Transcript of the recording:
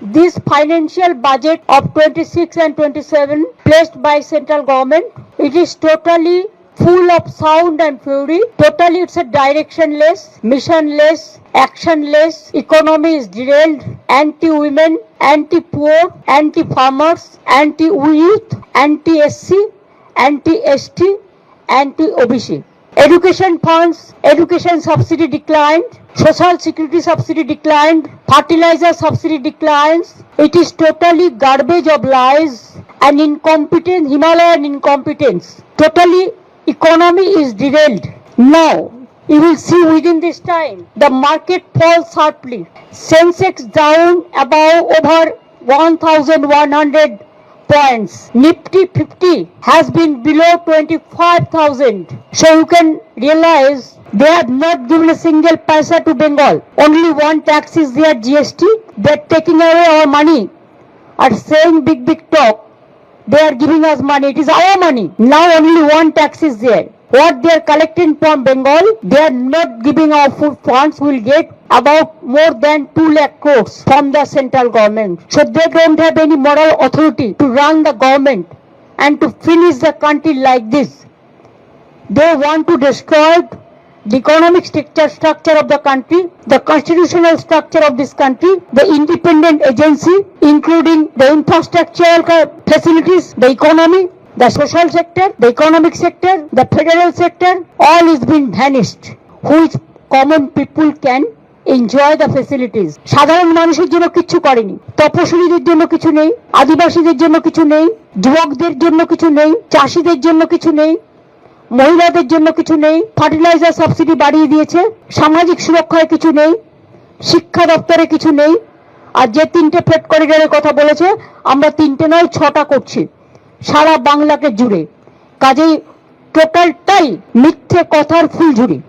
This financial budget of 26 and 27 placed by central government, it is totally full of sound and fury. Totally it's a directionless, missionless, actionless. Economy is derailed. Anti-women, anti-poor, anti-farmers, anti-youth, anti-SC, anti-ST, anti-OBC. Education funds, education subsidy declined, social security subsidy declined, fertilizer subsidy declines. It is totally garbage of lies and incompetence, Himalayan incompetence. Totally economy is derailed. Now, you will see within this time, the market falls sharply. Sensex down above over 1,100 points. Nifty 50 has been below 25,000. So you can realize they have not given a single paisa to Bengal. Only one tax is there, GST. They are taking away our money. Are saying big talk. They are giving us money. It is our money. Now only one tax is there. What they are collecting from Bengal, they are not giving our food funds. Will get about more than 2 lakh crores from the central government. So they don't have any moral authority to run the government and to finish the country like this. They want to destroy the economic structure of the country, the constitutional structure of this country, the independent agency, including the infrastructural facilities, the economy, the social sector, the economic sector, the federal sector, all is being vanished, which common people can enjoy the facilities. সাধারণ মানুষের জন্য কিছু করেনি, তপশিলীদের জন্য কিছু নেই, আদিবাসীদের জন্য কিছু নেই, যুবকদের জন্য কিছু নেই, চাষীদের জন্য কিছু নেই, মহিলাদের জন্য কিছু নেই, ফার্টিলাইজার সাবসিডি বাড়িয়ে দিয়েছে, সামাজিক সুরক্ষায় কিছু নেই, শিক্ষা দপ্তরে কিছু নেই। আর যে 3টে ফ্রেট করিডোরের কথা বলেছে, আমরা 3টে নয় 6টা করছি সারা বাংলাকে জুড়ে। কাজেই টোটালটাই মিথ্যে কথার ফুলঝুরি।